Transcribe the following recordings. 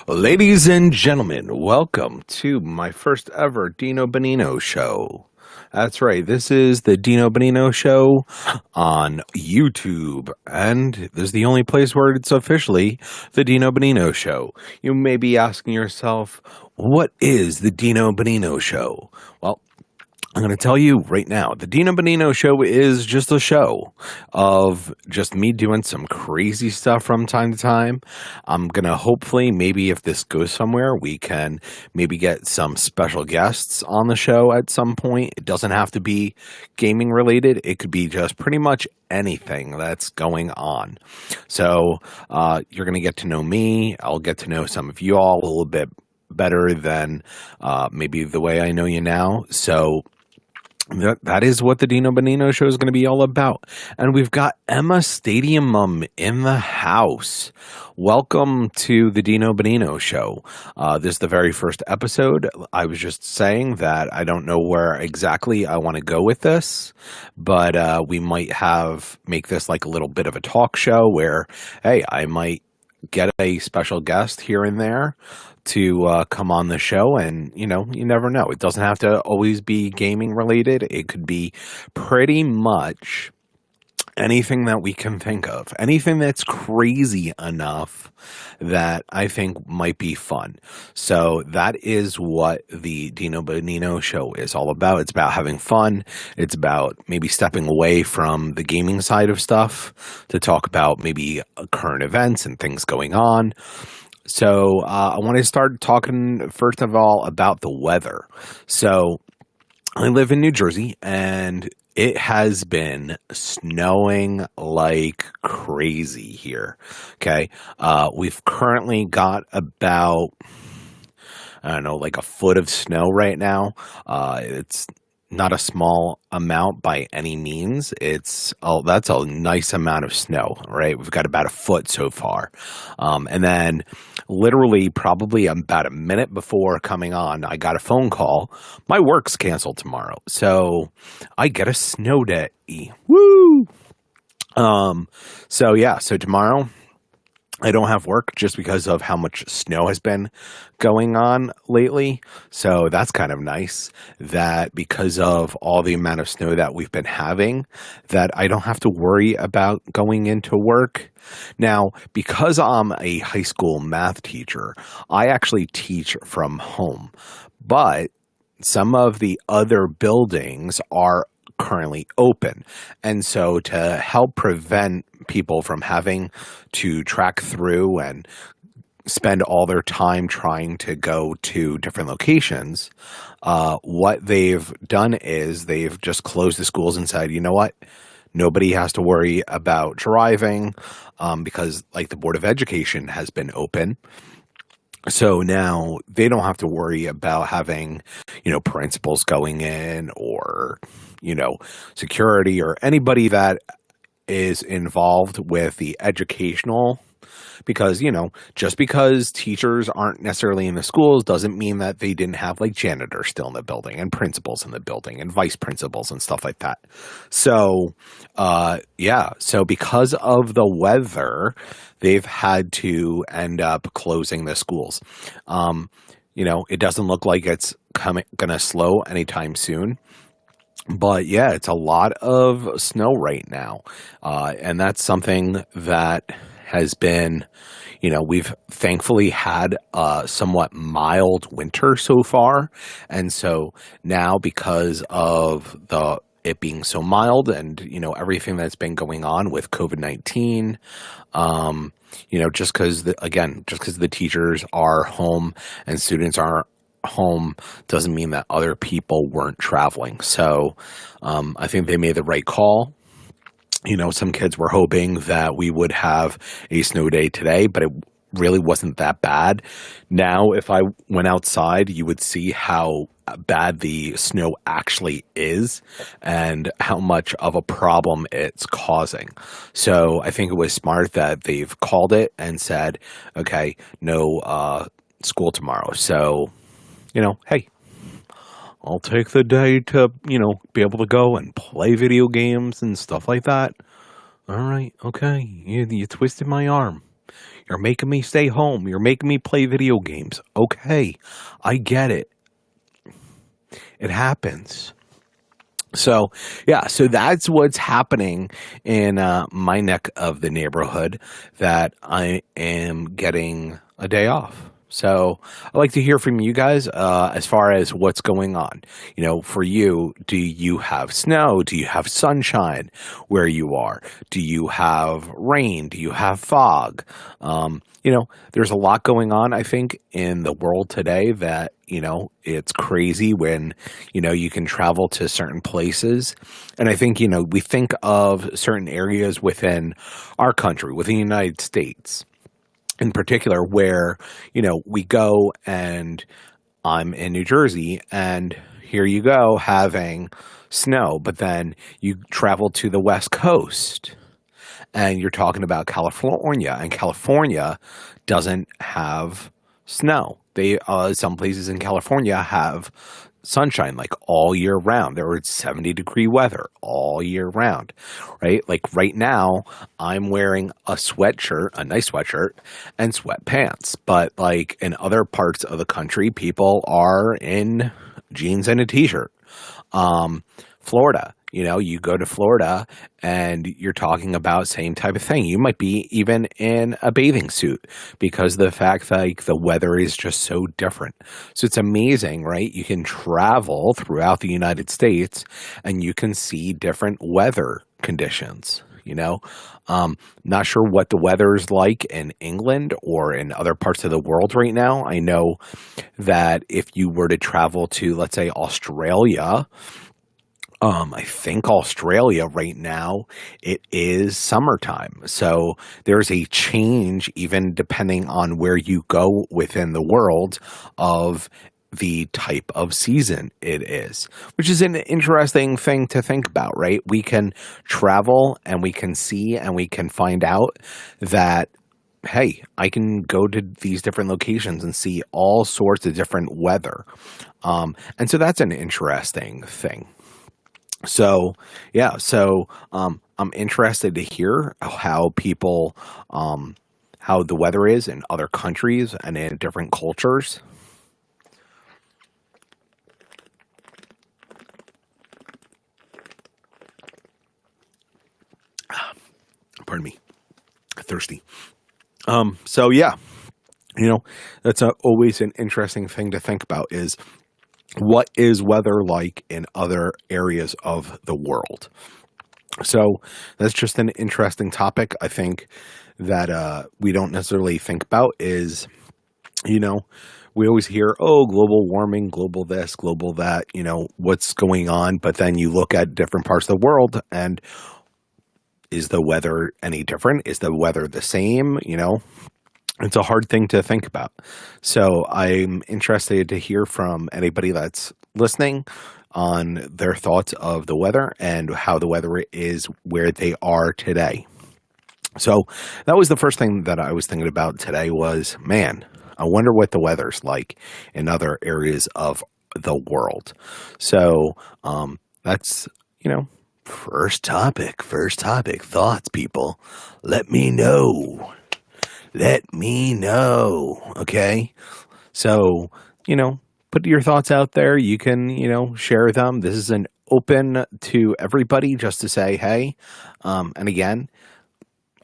Ladies and gentlemen, welcome to my first ever DinoBanino Show. That's right, this is the DinoBanino Show on YouTube, and this is the only place where it's officially the DinoBanino Show. You may be asking yourself, what is the DinoBanino Show? Well, I'm going to tell you right now, the DinoBanino Show is just a show of just me doing some crazy stuff from time to time. I'm going to hopefully, maybe if this goes somewhere, we can maybe get some special guests on the show at some point. It doesn't have to be gaming related. It could be just pretty much anything that's going on. So you're going to get to know me. I'll get to know some of you all a little bit better than maybe the way I know you now. So that is what the DinoBanino Show is going to be all about. And we've got Emma Stadium in the house. Welcome to the DinoBanino Show. This is the very first episode. I was just saying that I don't know where exactly I want to go with this, but we might make this like a little bit of a talk show where, hey, I might get a special guest here and there to come on the show, and you never know. It doesn't have to always be gaming related. It could be pretty much anything that we can think of, anything that's crazy enough that I think might be fun. So that is what the DinoBanino Show is all about. It's about having fun. It's about maybe stepping away from the gaming side of stuff to talk about maybe current events and things going on. So I want to start talking, first of all, about the weather. So I live in New Jersey, and it has been snowing like crazy here. Okay. We've currently got about, I don't know, like a foot of snow right now. It's not a small amount by any means. That's a nice amount of snow, right? We've got about a foot so far. And then literally probably about a minute before coming on, I got a phone call. My work's canceled tomorrow. So I get a snow day. Woo! So tomorrow I don't have work just because of how much snow has been going on lately. So that's kind of nice that because of all the amount of snow that we've been having, that I don't have to worry about going into work. Now, because I'm a high school math teacher, I actually teach from home, but some of the other buildings are currently open. And so to help prevent people from having to track through and spend all their time trying to go to different locations, what they've done is they've just closed the schools and said, you know what? Nobody has to worry about driving because like the Board of Education has been open. So now they don't have to worry about having, principals going in or, security or anybody that is involved with the educational, because, just because teachers aren't necessarily in the schools doesn't mean that they didn't have like janitors still in the building and principals in the building and vice principals and stuff like that. So, so because of the weather, they've had to end up closing the schools. It doesn't look like it's going to slow anytime soon. But yeah, it's a lot of snow right now. And that's something that has been, we've thankfully had a somewhat mild winter so far. And so now because of it being so mild and, everything that's been going on with COVID-19, just because the teachers are home and students are home doesn't mean that other people weren't traveling. So I think they made the right call. Some kids were hoping that we would have a snow day today, but it really wasn't that bad. Now, if I went outside, you would see how bad the snow actually is and how much of a problem it's causing. So I think it was smart that they've called it and said, okay, no school tomorrow. So, hey, I'll take the day to, be able to go and play video games and stuff like that. All right, okay, you twisted my arm. You're making me stay home. You're making me play video games. Okay, I get it. It happens. So, yeah, so that's what's happening in my neck of the neighborhood, that I am getting a day off. So I'd like to hear from you guys as far as what's going on. You know, for you, do you have snow? Do you have sunshine where you are? Do you have rain? Do you have fog? You know, there's a lot going on, I think, in the world today that, you know, it's crazy when, you know, you can travel to certain places. And I think, you know, we think of certain areas within our country, within the United States in particular, where, you know, we go, and I'm in New Jersey, and here you go having snow, but then you travel to the West Coast and you're talking about California, and California doesn't have snow. They some places in California have sunshine like all year round. There was 70-degree weather all year round, right? Like right now, I'm wearing a sweatshirt, a nice sweatshirt, and sweatpants. But like in other parts of the country, people are in jeans and a t-shirt. Florida, you know, you go to Florida and you're talking about same type of thing. You might be even in a bathing suit because of the fact that like, the weather is just so different. So it's amazing, right? You can travel throughout the United States and you can see different weather conditions. You know, not sure what the weather is like in England or in other parts of the world right now. I know that if you were to travel to, let's say, Australia, I think Australia right now, it is summertime. So there's a change, even depending on where you go within the world, of the type of season it is, which is an interesting thing to think about, right? We can travel and we can see and we can find out that, hey, I can go to these different locations and see all sorts of different weather. And so that's an interesting thing. So, yeah, I'm interested to hear how people, how the weather is in other countries and in different cultures. Pardon me, thirsty. So yeah, you know, that's always an interesting thing to think about is, what is weather like in other areas of the world? So that's just an interesting topic. I think that we don't necessarily think about is, you know, we always hear, oh, global warming, global this, global that, you know, what's going on? But then you look at different parts of the world and is the weather any different? Is the weather the same? You know, it's a hard thing to think about. So I'm interested to hear from anybody that's listening on their thoughts of the weather and how the weather is where they are today. So that was the first thing that I was thinking about today was, man, I wonder what the weather's like in other areas of the world. So that's, you know, first topic, thoughts, people. Let me know. Okay? So, you know, put your thoughts out there. You can, you know, share them. This is an open to everybody just to say, hey, and again,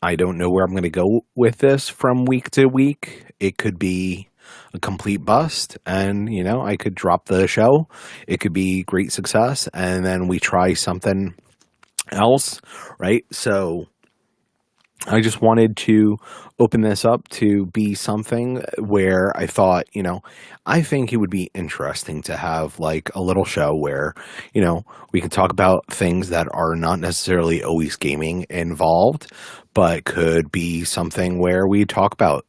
I don't know where I'm going to go with this from week to week. It could be a complete bust and, you know, I could drop the show. It could be great success and then we try something else, right? So I just wanted to open this up to be something where I thought, you know, I think it would be interesting to have like a little show where, you know, we can talk about things that are not necessarily always gaming involved, but could be something where we talk about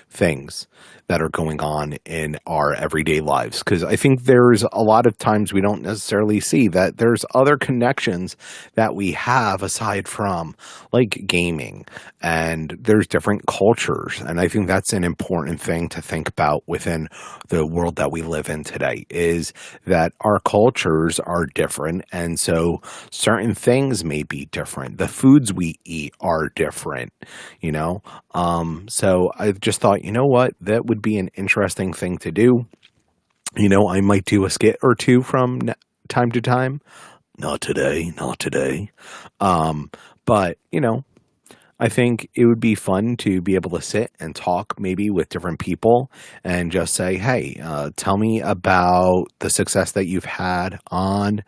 things that are going on in our everyday lives. Because I think there's a lot of times we don't necessarily see that there's other connections that we have aside from like gaming, and there's different cultures. And I think that's an important thing to think about within the world that we live in today, is that our cultures are different. And so certain things may be different. The foods we eat are different, so I just thought, what, that would be an interesting thing to do. I might do a skit or two from time to time. Not today, not today. But, I think it would be fun to be able to sit and talk maybe with different people and just say, hey, tell me about the success that you've had on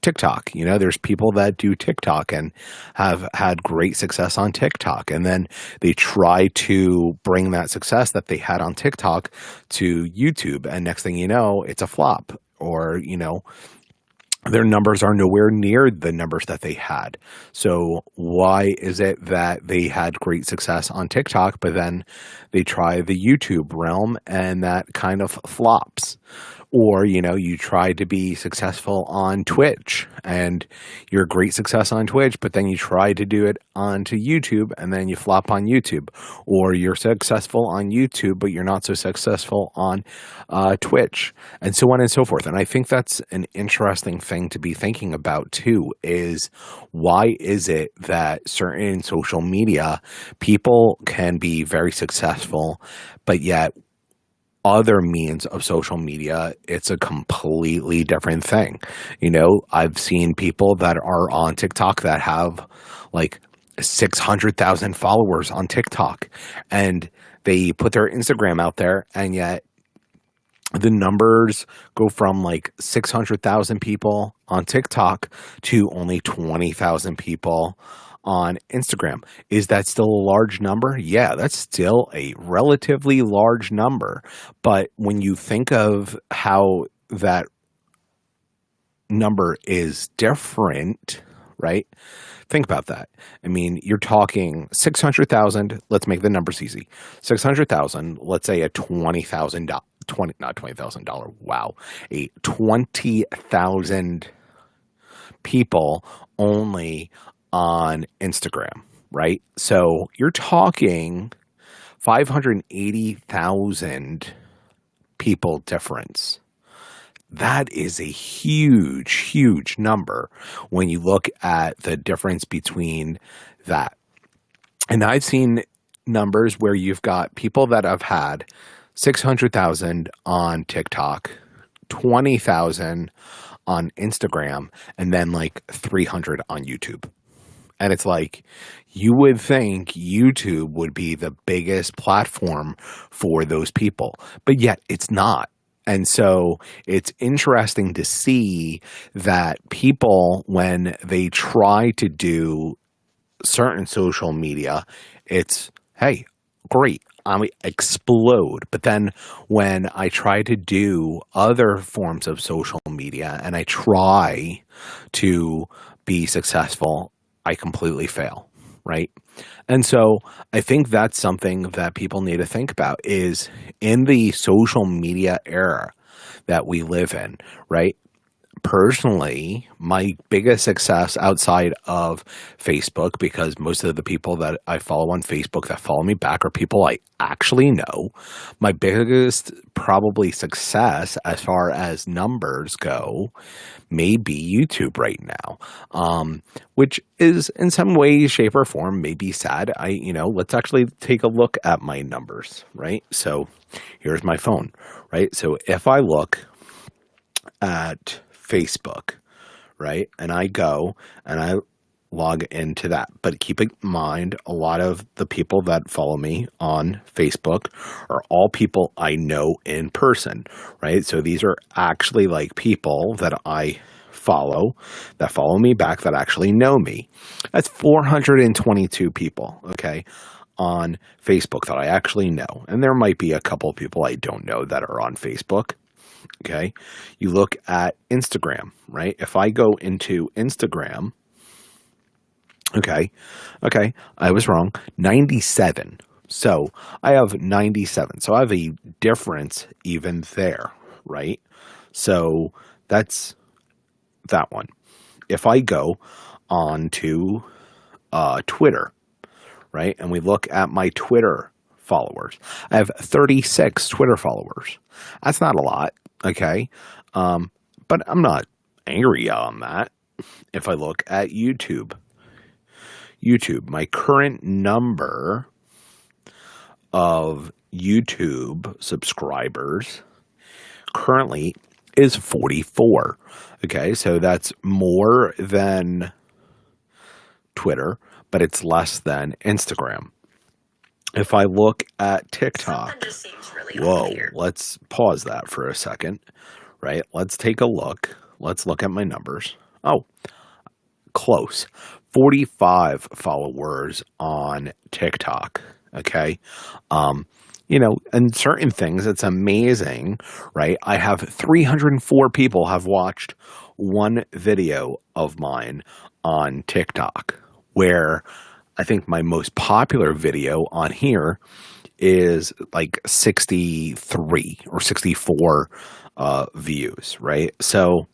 TikTok. There's people that do TikTok and have had great success on TikTok. And then they try to bring that success that they had on TikTok to YouTube. And next thing you know, it's a flop, or, their numbers are nowhere near the numbers that they had. So why is it that they had great success on TikTok, but then they try the YouTube realm and that kind of flops? Or, you try to be successful on Twitch and you're a great success on Twitch, but then you try to do it onto YouTube and then you flop on YouTube. Or you're successful on YouTube, but you're not so successful on Twitch, and so on and so forth. And I think that's an interesting thing to be thinking about too, is why is it that certain social media people can be very successful, but yet other means of social media, it's a completely different thing. I've seen people that are on TikTok that have like 600,000 followers on TikTok, and they put their Instagram out there, and yet the numbers go from like 600,000 people on TikTok to only 20,000 people on Instagram. Is that still a large number? Yeah, that's still a relatively large number. But when you think of how that number is different, right? Think about that. I mean, you're talking 600,000. Let's make the numbers easy. 600,000, let's say a $20,000, not $20,000. Wow. A 20,000 people only on Instagram, right? So you're talking 580,000 people difference. That is a huge, huge number when you look at the difference between that. And I've seen numbers where you've got people that have had 600,000 on TikTok, 20,000 on Instagram, and then like 300 on YouTube. And it's like, you would think YouTube would be the biggest platform for those people, but yet it's not. And so it's interesting to see that people, when they try to do certain social media, it's, hey, great, I explode. But then when I try to do other forms of social media and I try to be successful, I completely fail, right? And so I think that's something that people need to think about, is in the social media era that we live in, right? Personally, my biggest success outside of Facebook, because most of the people that I follow on Facebook that follow me back are people I actually know, my biggest probably success as far as numbers go may be YouTube right now, which is in some way, shape, or form maybe sad. Let's actually take a look at my numbers, right? So here's my phone, right? So if I look at Facebook, right, and I go and I log into that. But keep in mind, a lot of the people that follow me on Facebook are all people I know in person, right? So these are actually like people that I follow, that follow me back, that actually know me. That's 422 people, okay, on Facebook that I actually know. And there might be a couple of people I don't know that are on Facebook. Okay, you look at Instagram, right? If I go into Instagram, okay, I was wrong. 97. So I have 97. So I have a difference even there, right? So that's that one. If I go on to Twitter, right, and we look at my Twitter followers, I have 36 Twitter followers. That's not a lot, okay? But I'm not angry on that. If I look at YouTube, my current number of YouTube subscribers currently is 44. Okay, so that's more than Twitter, but it's less than Instagram. If I look at TikTok, whoa, let's pause that for a second, right? Let's take a look. Let's look at my numbers. Oh, close. 45 followers on TikTok. Okay. And certain things, it's amazing, right? I have 304 people have watched one video of mine on TikTok, where I think my most popular video on here is like 63 or 64 views, right? So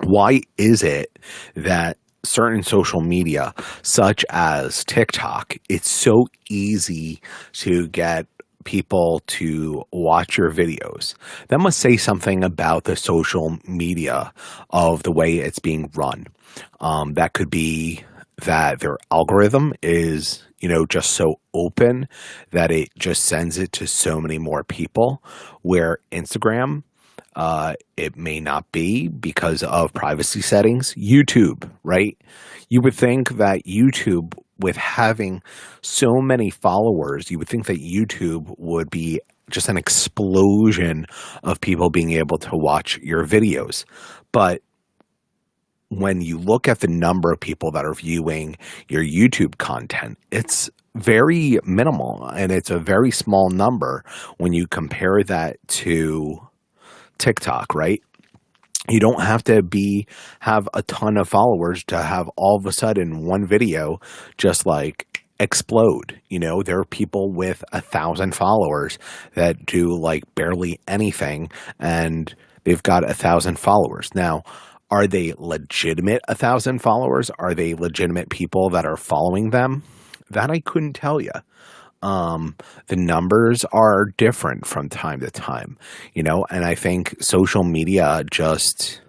why is it that certain social media, such as TikTok, it's so easy to get people to watch your videos? That must say something about the social media of the way it's being run. That could be that their algorithm is, just so open that it just sends it to so many more people, where Instagram, it may not be because of privacy settings. YouTube, right? You would think that YouTube, with having so many followers, you would think that YouTube would be just an explosion of people being able to watch your videos. But when you look at the number of people that are viewing your YouTube content, it's very minimal, and it's a very small number when you compare that to TikTok, right? You don't have to have a ton of followers to have all of a sudden one video just like explode. There are people with 1,000 followers that do like barely anything, and they've got 1,000 followers. Now, are they legitimate 1,000 followers? Are they legitimate people that are following them? That I couldn't tell you. The numbers are different from time to time, and I think social media, just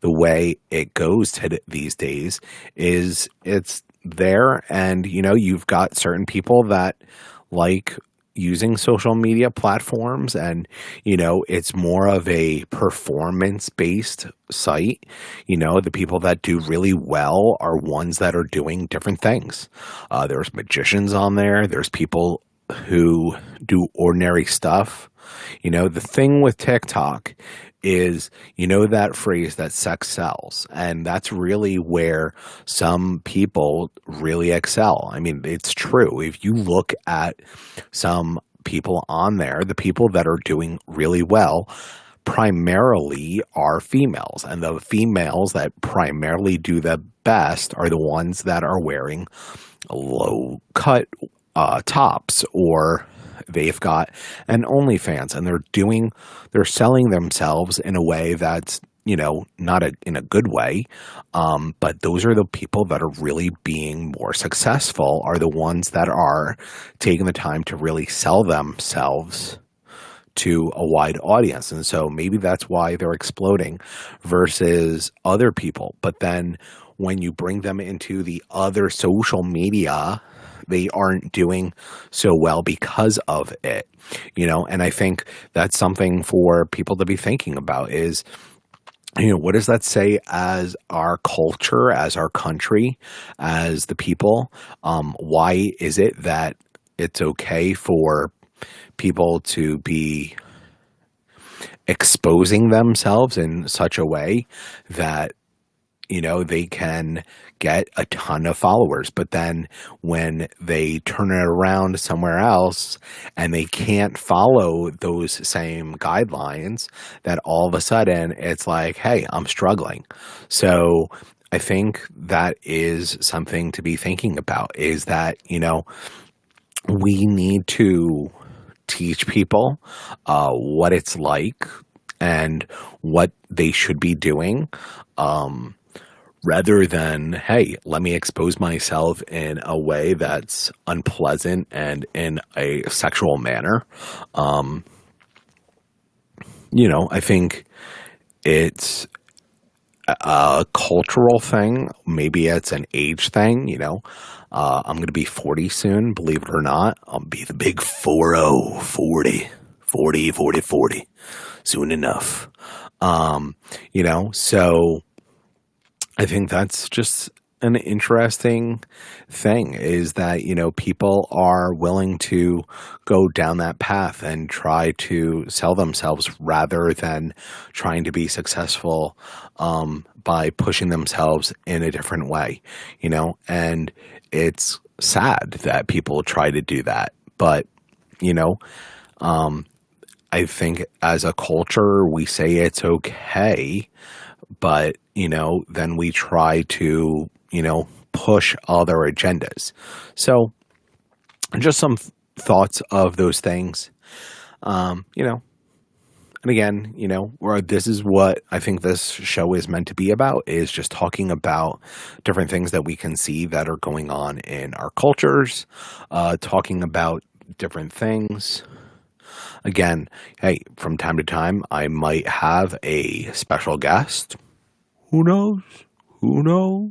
the way it goes these days, is it's there, and, you've got certain people that like using social media platforms, and, it's more of a performance-based site. The people that do really well are ones that are doing different things. There's magicians on there. There's people who do ordinary stuff. The thing with TikTok is, that phrase that sex sells, and that's really where some people really excel. I mean, it's true. If you look at some people on there, the people that are doing really well primarily are females, and the females that primarily do the best are the ones that are wearing low cut tops, or they've got an OnlyFans, and they're selling themselves in a way that's, not in a good way. But those are the people that are really being more successful, are the ones that are taking the time to really sell themselves to a wide audience. And so maybe that's why they're exploding versus other people. But then when you bring them into the other social media, they aren't doing so well because of it, and I think that's something for people to be thinking about is, what does that say as our culture, as our country, as the people? Why is it that it's okay for people to be exposing themselves in such a way that, they can get a ton of followers, but then when they turn it around somewhere else and they can't follow those same guidelines, that all of a sudden it's like, hey, I'm struggling. So I think that is something to be thinking about, is that, we need to teach people what it's like and what they should be doing, rather than, hey, let me expose myself in a way that's unpleasant and in a sexual manner. I think it's a cultural thing. Maybe it's an age thing. I'm going to be 40 soon, believe it or not. I'll be the big 40 soon enough. So I think that's just an interesting thing, is that, people are willing to go down that path and try to sell themselves rather than trying to be successful by pushing themselves in a different way, and it's sad that people try to do that. But, I think as a culture, we say it's okay, but, then we try to, push other agendas. So just some thoughts of those things, and again, where this is what I think this show is meant to be about, is just talking about different things that we can see that are going on in our cultures, talking about different things. Again, hey, from time to time, I might have a special guest. Who knows? Who knows?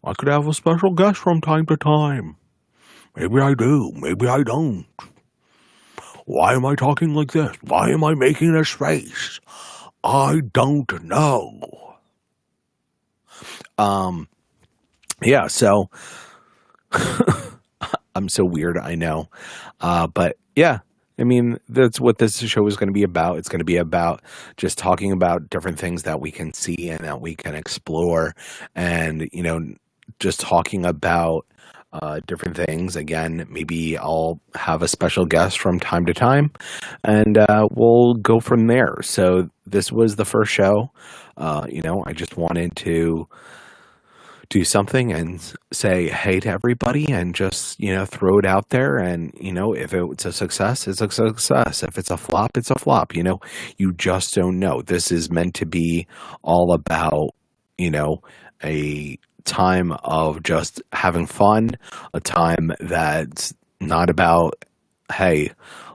I could have a special guest from time to time. Maybe I do. Maybe I don't. Why am I talking like this? Why am I making this face? I don't know. Yeah, so I'm so weird, I know. But yeah, I mean, that's what this show is going to be about. It's going to be about just talking about different things that we can see and that we can explore, and, just talking about different things. Again, maybe I'll have a special guest from time to time, and we'll go from there. So this was the first show. I just wanted to do something and say hey to everybody, and just, throw it out there. And, if it's a success, it's a success. If it's a flop, it's a flop. You just don't know. This is meant to be all about, a time of just having fun, a time that's not about, hey,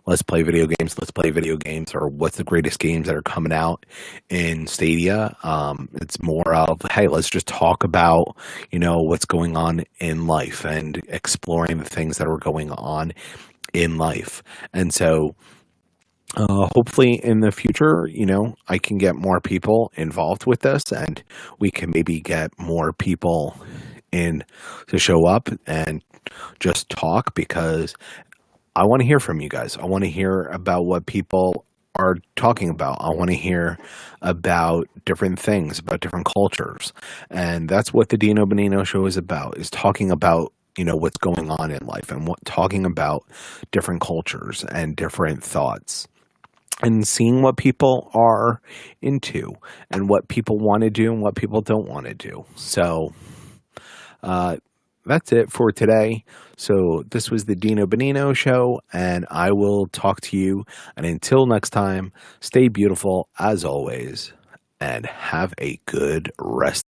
let's play video games, or what's the greatest games that are coming out in Stadia. It's more of, hey, let's just talk about, what's going on in life and exploring the things that are going on in life. And so hopefully in the future, I can get more people involved with this, and we can maybe get more people in to show up and just talk, because I want to hear from you guys. I want to hear about what people are talking about. I want to hear about different things, about different cultures. And that's what the DinoBanino Show is about, is talking about, what's going on in life, and talking about different cultures and different thoughts, and seeing what people are into and what people want to do and what people don't want to do. So that's it for today. So this was the DinoBanino Show, and I will talk to you. And until next time, stay beautiful as always, and have a good rest.